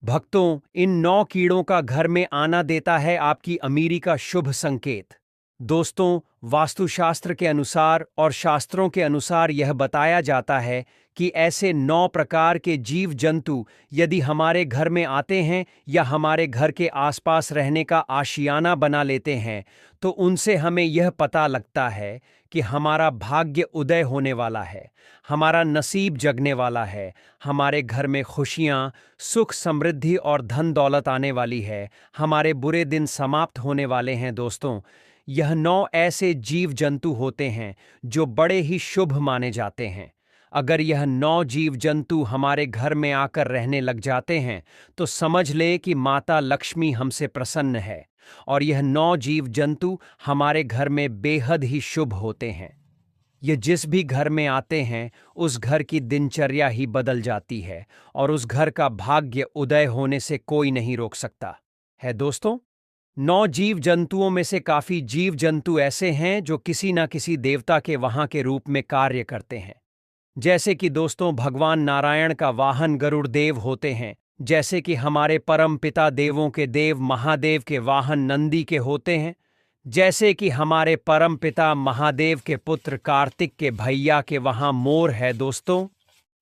भक्तों, इन 9 कीड़ों का घर में आना देता है आपकी अमीरी का शुभ संकेत। दोस्तों, वास्तुशास्त्र के अनुसार और शास्त्रों के अनुसार यह बताया जाता है कि ऐसे 9 प्रकार के जीव जंतु यदि हमारे घर में आते हैं या हमारे घर के आसपास रहने का आशियाना बना लेते हैं, तो उनसे हमें यह पता लगता है कि हमारा भाग्य उदय होने वाला है, हमारा नसीब जगने वाला है, हमारे घर में खुशियाँ, सुख समृद्धि और धन दौलत आने वाली है, हमारे बुरे दिन समाप्त होने वाले हैं। दोस्तों, यह 9 ऐसे जीव जंतु होते हैं जो बड़े ही शुभ माने जाते हैं। अगर यह 9 जीव जंतु हमारे घर में आकर रहने लग जाते हैं तो समझ ले कि माता लक्ष्मी हमसे प्रसन्न है, और यह 9 जीव जंतु हमारे घर में बेहद ही शुभ होते हैं। ये जिस भी घर में आते हैं उस घर की दिनचर्या ही बदल जाती है, और उस घर का भाग्य उदय होने से कोई नहीं रोक सकता है। दोस्तों, 9 जीव जंतुओं में से काफी जीव जंतु ऐसे हैं जो किसी न किसी देवता के वहां के रूप में कार्य करते हैं। जैसे कि दोस्तों, भगवान नारायण का वाहन गरुड़ देव होते हैं, जैसे कि हमारे परम पिता देवों के देव महादेव के वाहन नंदी के होते हैं, जैसे कि हमारे परम पिता महादेव के पुत्र कार्तिक के भैया के वहां मोर है। दोस्तों,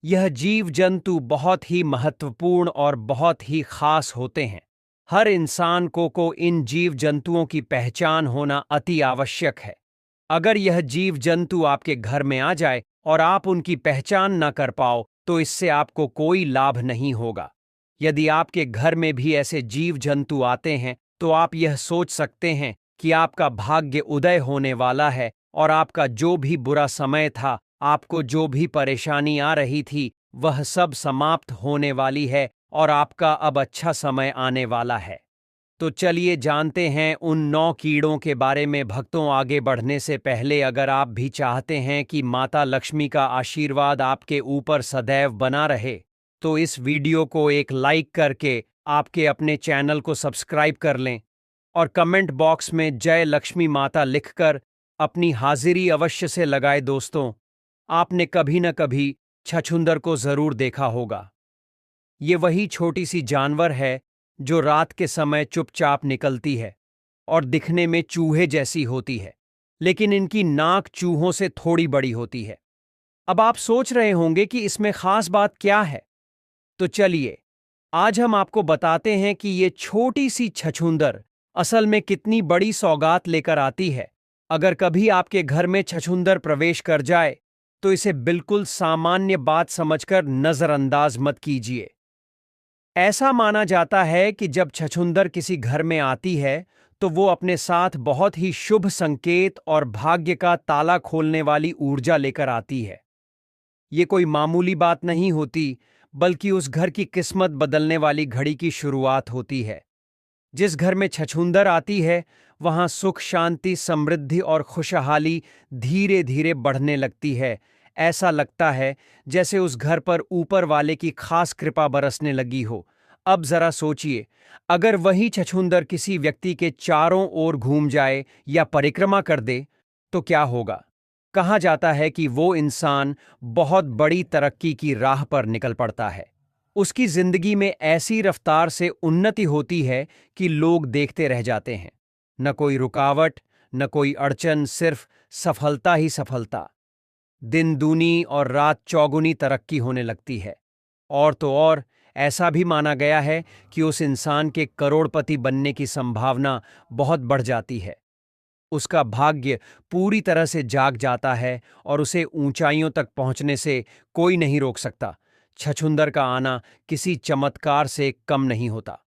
यह जीव जंतु बहुत ही महत्वपूर्ण और बहुत ही खास होते हैं। हर इंसान को इन जीव जंतुओं की पहचान होना अति आवश्यक है। अगर यह जीव जंतु आपके घर में आ जाए और आप उनकी पहचान न कर पाओ तो इससे आपको कोई लाभ नहीं होगा। यदि आपके घर में भी ऐसे जीव जंतु आते हैं तो आप यह सोच सकते हैं कि आपका भाग्य उदय होने वाला है, और आपका जो भी बुरा समय था, आपको जो भी परेशानी आ रही थी, वह सब समाप्त होने वाली है और आपका अब अच्छा समय आने वाला है। तो चलिए जानते हैं उन 9 कीड़ों के बारे में। भक्तों, आगे बढ़ने से पहले अगर आप भी चाहते हैं कि माता लक्ष्मी का आशीर्वाद आपके ऊपर सदैव बना रहे, तो इस वीडियो को एक लाइक करके आपके अपने चैनल को सब्सक्राइब कर लें, और कमेंट बॉक्स में जय लक्ष्मी माता लिखकर अपनी हाजिरी अवश्य से लगाए। दोस्तों, आपने कभी न कभी छछूंदर को जरूर देखा होगा। ये वही छोटी सी जानवर है जो रात के समय चुपचाप निकलती है और दिखने में चूहे जैसी होती है, लेकिन इनकी नाक चूहों से थोड़ी बड़ी होती है। अब आप सोच रहे होंगे कि इसमें खास बात क्या है, तो चलिए आज हम आपको बताते हैं कि ये छोटी सी छछूंदर असल में कितनी बड़ी सौगात लेकर आती है। अगर कभी आपके घर में छछूंदर प्रवेश कर जाए तो इसे बिल्कुल सामान्य बात समझकर नजरअंदाज मत कीजिए। ऐसा माना जाता है कि जब छछूंदर किसी घर में आती है तो वो अपने साथ बहुत ही शुभ संकेत और भाग्य का ताला खोलने वाली ऊर्जा लेकर आती है। ये कोई मामूली बात नहीं होती, बल्कि उस घर की किस्मत बदलने वाली घड़ी की शुरुआत होती है। जिस घर में छछूंदर आती है वहां सुख, शांति, समृद्धि और खुशहाली धीरे धीरे बढ़ने लगती है। ऐसा लगता है जैसे उस घर पर ऊपर वाले की खास कृपा बरसने लगी हो। अब जरा सोचिए, अगर वही छछूंदर किसी व्यक्ति के चारों ओर घूम जाए या परिक्रमा कर दे तो क्या होगा। कहा जाता है कि वो इंसान बहुत बड़ी तरक्की की राह पर निकल पड़ता है। उसकी जिंदगी में ऐसी रफ्तार से उन्नति होती है कि लोग देखते रह जाते हैं। न कोई रुकावट, न कोई अड़चन, सिर्फ सफलता ही सफलता। दिन दूनी और रात चौगुनी तरक्की होने लगती है। और तो और, ऐसा भी माना गया है कि उस इंसान के करोड़पति बनने की संभावना बहुत बढ़ जाती है। उसका भाग्य पूरी तरह से जाग जाता है और उसे ऊंचाइयों तक पहुंचने से कोई नहीं रोक सकता। छछूंदर का आना किसी चमत्कार से कम नहीं होता।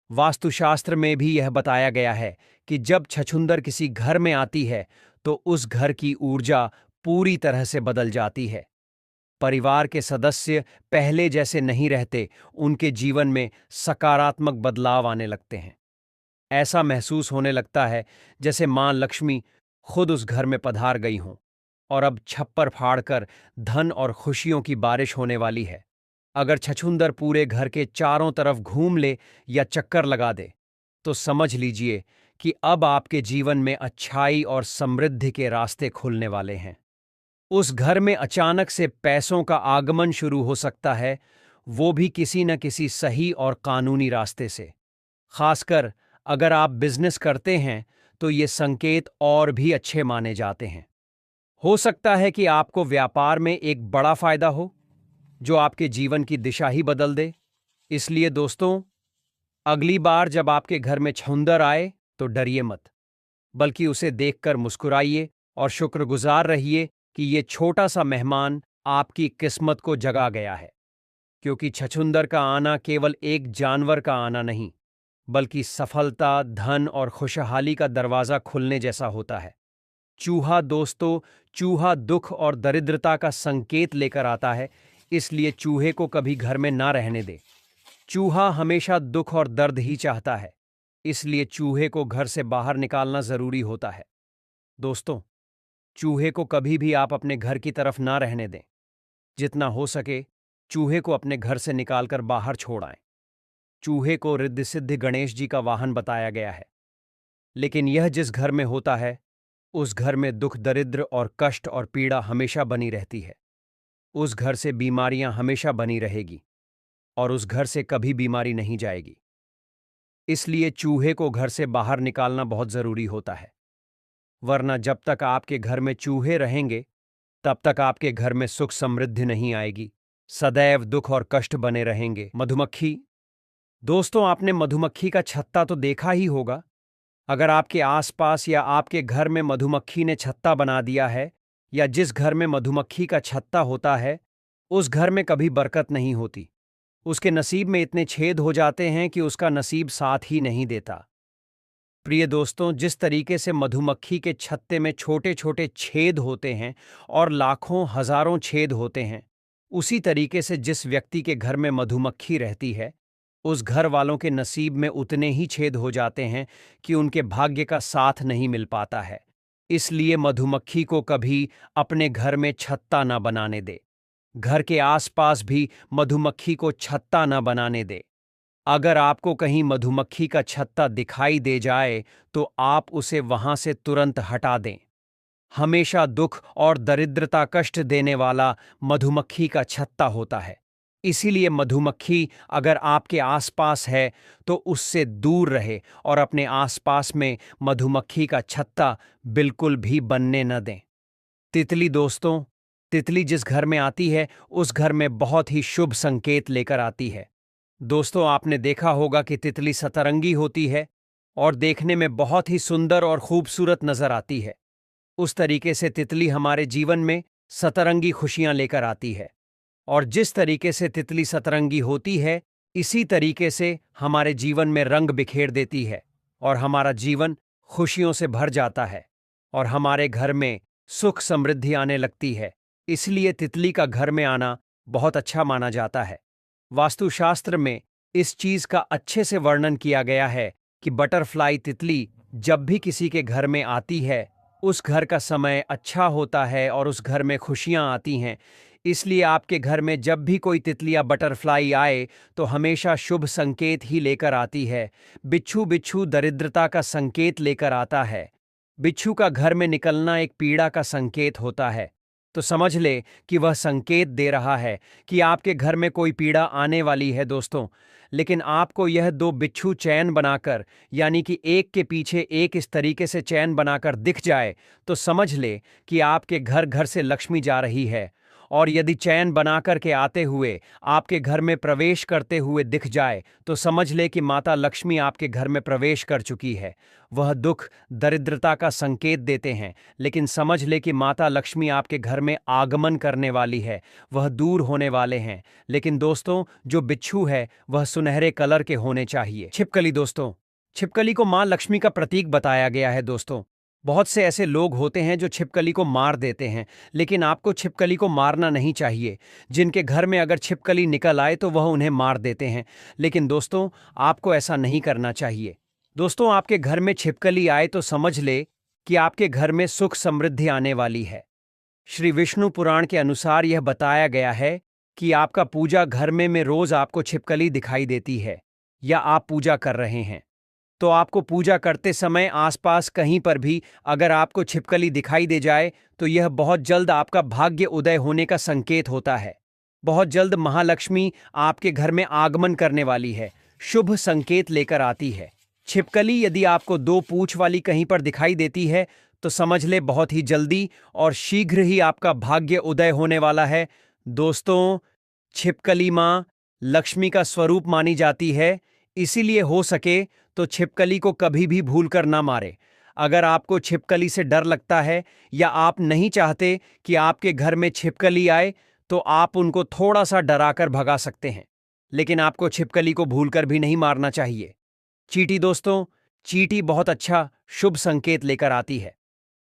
वास्तुशास्त्र में भी यह बताया गया है कि जब छछूंदर किसी घर में आती है तो उस घर की ऊर्जा पूरी तरह से बदल जाती है। परिवार के सदस्य पहले जैसे नहीं रहते, उनके जीवन में सकारात्मक बदलाव आने लगते हैं। ऐसा महसूस होने लगता है जैसे मां लक्ष्मी खुद उस घर में पधार गई हों, और अब छप्पर फाड़कर धन और खुशियों की बारिश होने वाली है। अगर छछूंदर पूरे घर के चारों तरफ घूम ले या चक्कर लगा दे तो समझ लीजिए कि अब आपके जीवन में अच्छाई और समृद्धि के रास्ते खुलने वाले हैं। उस घर में अचानक से पैसों का आगमन शुरू हो सकता है। वो भी किसी न किसी सही और कानूनी रास्ते से। खासकर अगर आप बिजनेस करते हैं तो ये संकेत और भी अच्छे माने जाते हैं। हो सकता है कि आपको व्यापार में एक बड़ा फायदा हो जो आपके जीवन की दिशा ही बदल दे। इसलिए दोस्तों, अगली बार जब आपके घर में छुंदर आए तो डरिए मत, बल्कि उसे देखकर मुस्कुराइए और शुक्रगुजार रहिए कि ये छोटा सा मेहमान आपकी किस्मत को जगा गया है। क्योंकि छछूंदर का आना केवल एक जानवर का आना नहीं, बल्कि सफलता, धन और खुशहाली का दरवाजा खुलने जैसा होता है। चूहा दोस्तों, चूहा दुख और दरिद्रता का संकेत लेकर आता है, इसलिए चूहे को कभी घर में ना रहने दे। चूहा हमेशा दुख और दर्द ही चाहता है, इसलिए चूहे को घर से बाहर निकालना जरूरी होता है। दोस्तों, चूहे को कभी भी आप अपने घर की तरफ ना रहने दें। जितना हो सके चूहे को अपने घर से निकालकर बाहर छोड़ आएं। चूहे को रिद्धि सिद्धि गणेश जी का वाहन बताया गया है, लेकिन यह जिस घर में होता है उस घर में दुख, दरिद्र और कष्ट और पीड़ा हमेशा बनी रहती है। उस घर से बीमारियां हमेशा बनी रहेगी और उस घर से कभी बीमारी नहीं जाएगी। इसलिए चूहे को घर से बाहर निकालना बहुत जरूरी होता है, वरना जब तक आपके घर में चूहे रहेंगे तब तक आपके घर में सुख समृद्धि नहीं आएगी। सदैव दुख और कष्ट बने रहेंगे। मधुमक्खी दोस्तों, आपने मधुमक्खी का छत्ता तो देखा ही होगा। अगर आपके आसपास या आपके घर में मधुमक्खी ने छत्ता बना दिया है, या जिस घर में मधुमक्खी का छत्ता होता है उस घर में कभी बरकत नहीं होती। उसके नसीब में इतने छेद हो जाते हैं कि उसका नसीब साथ ही नहीं देता। प्रिय दोस्तों, जिस तरीके से मधुमक्खी के छत्ते में छोटे छोटे छेद होते हैं और लाखों हजारों छेद होते हैं, उसी तरीके से जिस व्यक्ति के घर में मधुमक्खी रहती है उस घर वालों के नसीब में उतने ही छेद हो जाते हैं कि उनके भाग्य का साथ नहीं मिल पाता है। इसलिए मधुमक्खी को कभी अपने घर में छत्ता न बनाने दे। घर के आसपास भी मधुमक्खी को छत्ता न बनाने दे। अगर आपको कहीं मधुमक्खी का छत्ता दिखाई दे जाए तो आप उसे वहां से तुरंत हटा दें। हमेशा दुख और दरिद्रता कष्ट देने वाला मधुमक्खी का छत्ता होता है। इसीलिए मधुमक्खी अगर आपके आसपास है तो उससे दूर रहे और अपने आसपास में मधुमक्खी का छत्ता बिल्कुल भी बनने न दें। तितली दोस्तों, तितली जिस घर में आती है उस घर में बहुत ही शुभ संकेत लेकर आती है। दोस्तों, आपने देखा होगा कि तितली सतरंगी होती है और देखने में बहुत ही सुंदर और खूबसूरत नजर आती है। उस तरीके से तितली हमारे जीवन में सतरंगी खुशियां लेकर आती है, और जिस तरीके से तितली सतरंगी होती है इसी तरीके से हमारे जीवन में रंग बिखेर देती है और हमारा जीवन खुशियों से भर जाता है और हमारे घर में सुख समृद्धि आने लगती है। इसलिए तितली का घर में आना बहुत अच्छा माना जाता है। वास्तुशास्त्र में इस चीज का अच्छे से वर्णन किया गया है कि बटरफ्लाई तितली जब भी किसी के घर में आती है उस घर का समय अच्छा होता है और उस घर में खुशियां आती हैं। इसलिए आपके घर में जब भी कोई तितली या बटरफ्लाई आए तो हमेशा शुभ संकेत ही लेकर आती है। बिच्छू बिच्छू दरिद्रता का संकेत लेकर आता है। बिच्छू का घर में निकलना एक पीड़ा का संकेत होता है, तो समझ ले कि वह संकेत दे रहा है कि आपके घर में कोई पीड़ा आने वाली है दोस्तों। लेकिन आपको यह दो बिच्छू चैन बनाकर, यानी कि एक के पीछे एक इस तरीके से चैन बनाकर दिख जाए तो समझ ले कि आपके घर घर से लक्ष्मी जा रही है। और यदि चैन बनाकर के आते हुए आपके घर में प्रवेश करते हुए दिख जाए तो समझ ले कि माता लक्ष्मी आपके घर में प्रवेश कर चुकी है। वह दुख दरिद्रता का संकेत देते हैं, लेकिन समझ ले कि माता लक्ष्मी आपके घर में आगमन करने वाली है, वह दूर होने वाले हैं। लेकिन दोस्तों, जो बिच्छू है वह सुनहरे कलर के होने चाहिए। छिपकली दोस्तों, छिपकली को मां लक्ष्मी का प्रतीक बताया गया है दोस्तों। बहुत से ऐसे लोग होते हैं जो छिपकली को मार देते हैं, लेकिन आपको छिपकली को मारना नहीं चाहिए। जिनके घर में अगर छिपकली निकल आए तो वह उन्हें मार देते हैं, लेकिन दोस्तों आपको ऐसा नहीं करना चाहिए। दोस्तों, आपके घर में छिपकली आए तो समझ ले कि आपके घर में सुख समृद्धि आने वाली है। श्री विष्णु पुराण के अनुसार यह बताया गया है कि आपका पूजा घर में रोज आपको छिपकली दिखाई देती है या आप पूजा कर रहे हैं तो आपको पूजा करते समय आसपास कहीं पर भी अगर आपको छिपकली दिखाई दे जाए तो यह बहुत जल्द आपका भाग्य उदय होने का संकेत होता है। बहुत जल्द महालक्ष्मी आपके घर में आगमन करने वाली है, शुभ संकेत लेकर आती है। छिपकली यदि आपको दो पूंछ वाली कहीं पर दिखाई देती है तो समझ ले बहुत ही जल्दी और शीघ्र ही आपका भाग्य उदय होने वाला है। दोस्तों, छिपकली माँ लक्ष्मी का स्वरूप मानी जाती है, इसीलिए हो सके तो छिपकली को कभी भी भूल कर ना मारे। अगर आपको छिपकली से डर लगता है या आप नहीं चाहते कि आपके घर में छिपकली आए तो आप उनको थोड़ा सा डराकर भगा सकते हैं, लेकिन आपको छिपकली को भूलकर भी नहीं मारना चाहिए। चींटी दोस्तों, चींटी बहुत अच्छा शुभ संकेत लेकर आती है।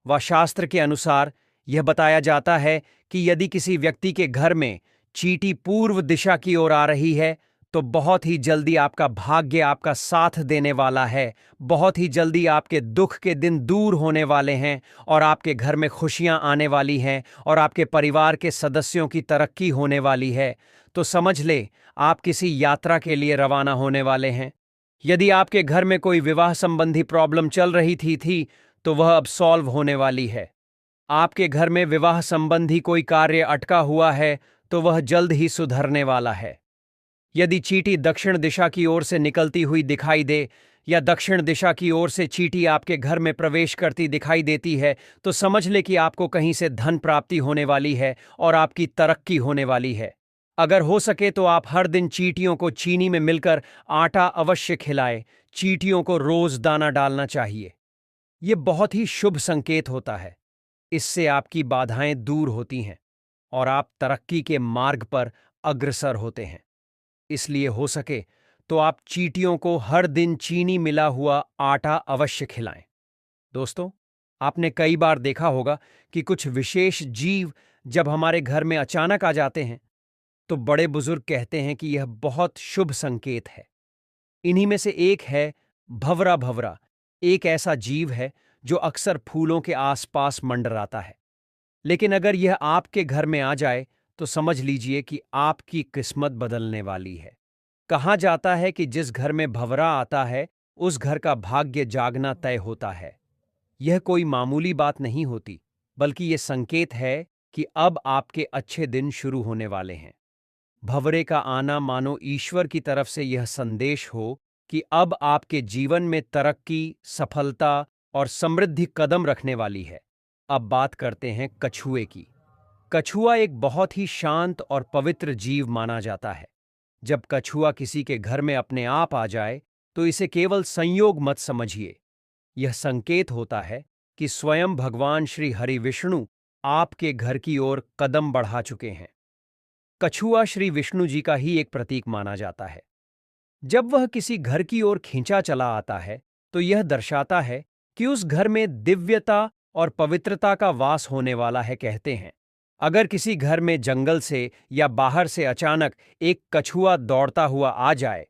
व शास्त्र के अनुसार यह बताया जाता है कि यदि किसी व्यक्ति के घर में चींटी पूर्व दिशा की ओर आ रही है तो बहुत ही जल्दी आपका भाग्य आपका साथ देने वाला है, बहुत ही जल्दी आपके दुख के दिन दूर होने वाले हैं और आपके घर में खुशियां आने वाली हैं और आपके परिवार के सदस्यों की तरक्की होने वाली है। तो समझ ले, आप किसी यात्रा के लिए रवाना होने वाले हैं। यदि आपके घर में कोई विवाह संबंधी प्रॉब्लम चल रही थी तो वह अब सॉल्व होने वाली है। आपके घर में विवाह संबंधी कोई कार्य अटका हुआ है तो वह जल्द ही सुधरने वाला है। यदि चींटी दक्षिण दिशा की ओर से निकलती हुई दिखाई दे या दक्षिण दिशा की ओर से चींटी आपके घर में प्रवेश करती दिखाई देती है तो समझ ले कि आपको कहीं से धन प्राप्ति होने वाली है और आपकी तरक्की होने वाली है। अगर हो सके तो आप हर दिन चींटियों को चीनी में मिलकर आटा अवश्य खिलाएं। चींटियों को रोज दाना डालना चाहिए। ये बहुत ही शुभ संकेत होता है। इससे आपकी बाधाएं दूर होती हैं और आप तरक्की के मार्ग पर अग्रसर होते हैं। इसलिए हो सके तो आप चींटियों को हर दिन चीनी मिला हुआ आटा अवश्य खिलाएं। दोस्तों, आपने कई बार देखा होगा कि कुछ विशेष जीव जब हमारे घर में अचानक आ जाते हैं तो बड़े बुजुर्ग कहते हैं कि यह बहुत शुभ संकेत है। इन्हीं में से एक है भंवरा। भंवरा एक ऐसा जीव है जो अक्सर फूलों के आसपास मंडराता है, लेकिन अगर यह आपके घर में आ जाए तो समझ लीजिए कि आपकी किस्मत बदलने वाली है। कहा जाता है कि जिस घर में भंवरा आता है उस घर का भाग्य जागना तय होता है। यह कोई मामूली बात नहीं होती, बल्कि यह संकेत है कि अब आपके अच्छे दिन शुरू होने वाले हैं। भंवरे का आना मानो ईश्वर की तरफ से यह संदेश हो कि अब आपके जीवन में तरक्की, सफलता और समृद्धि कदम रखने वाली है। अब बात करते हैं कछुए की। कछुआ एक बहुत ही शांत और पवित्र जीव माना जाता है। जब कछुआ किसी के घर में अपने आप आ जाए तो इसे केवल संयोग मत समझिए। यह संकेत होता है कि स्वयं भगवान श्री हरि विष्णु आपके घर की ओर कदम बढ़ा चुके हैं। कछुआ श्री विष्णु जी का ही एक प्रतीक माना जाता है। जब वह किसी घर की ओर खींचा चला आता है तो यह दर्शाता है कि उस घर में दिव्यता और पवित्रता का वास होने वाला है। कहते हैं, अगर किसी घर में जंगल से या बाहर से अचानक एक कछुआ दौड़ता हुआ आ जाए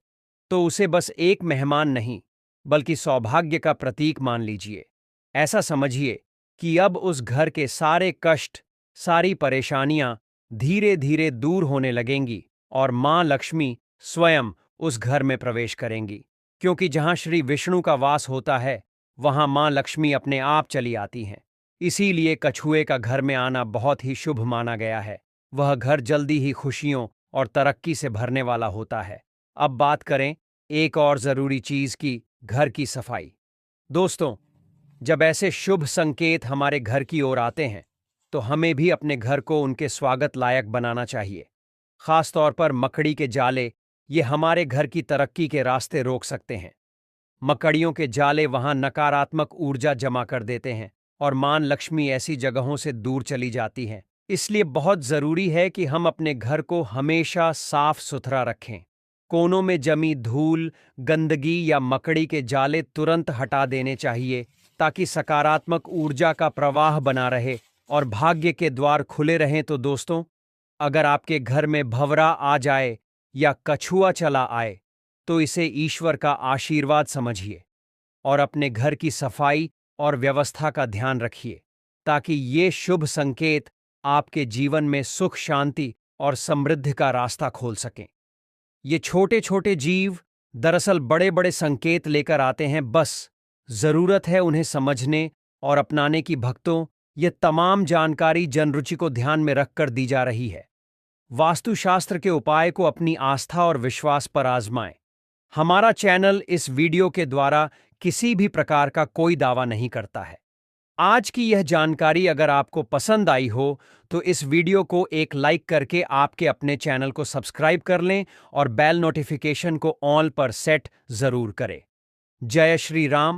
तो उसे बस एक मेहमान नहीं बल्कि सौभाग्य का प्रतीक मान लीजिए। ऐसा समझिए कि अब उस घर के सारे कष्ट, सारी परेशानियां धीरे धीरे दूर होने लगेंगी और मां लक्ष्मी स्वयं उस घर में प्रवेश करेंगी। क्योंकि जहां श्री विष्णु का वास होता है वहां मां लक्ष्मी अपने आप चली आती हैं। इसीलिए कछुए का घर में आना बहुत ही शुभ माना गया है। वह घर जल्दी ही खुशियों और तरक्की से भरने वाला होता है। अब बात करें एक और जरूरी चीज की, घर की सफाई। दोस्तों, जब ऐसे शुभ संकेत हमारे घर की ओर आते हैं तो हमें भी अपने घर को उनके स्वागत लायक बनाना चाहिए। खासतौर पर मकड़ी के जाले ये हमारे घर की तरक्की के रास्ते रोक सकते हैं। मकड़ियों के जाले वहां नकारात्मक ऊर्जा जमा कर देते हैं और मां लक्ष्मी ऐसी जगहों से दूर चली जाती हैं। इसलिए बहुत जरूरी है कि हम अपने घर को हमेशा साफ सुथरा रखें। कोनों में जमी धूल, गंदगी या मकड़ी के जाले तुरंत हटा देने चाहिए ताकि सकारात्मक ऊर्जा का प्रवाह बना रहे और भाग्य के द्वार खुले रहें। तो दोस्तों, अगर आपके घर में भंवरा आ जाए या कछुआ चला आए तो इसे ईश्वर का आशीर्वाद समझिए और अपने घर की सफाई और व्यवस्था का ध्यान रखिए ताकि ये शुभ संकेत आपके जीवन में सुख, शांति और समृद्धि का रास्ता खोल सकें। ये छोटे छोटे जीव दरअसल बड़े बड़े संकेत लेकर आते हैं। बस जरूरत है उन्हें समझने और अपनाने की। भक्तों, ये तमाम जानकारी जनरुचि को ध्यान में रखकर दी जा रही है। वास्तुशास्त्र के उपाय को अपनी आस्था और विश्वास पर आजमाएं। हमारा चैनल इस वीडियो के द्वारा किसी भी प्रकार का कोई दावा नहीं करता है। आज की यह जानकारी अगर आपको पसंद आई हो तो इस वीडियो को एक लाइक करके आपके अपने चैनल को सब्सक्राइब कर लें और बेल नोटिफिकेशन को ऑल पर सेट जरूर करें। जय श्री राम।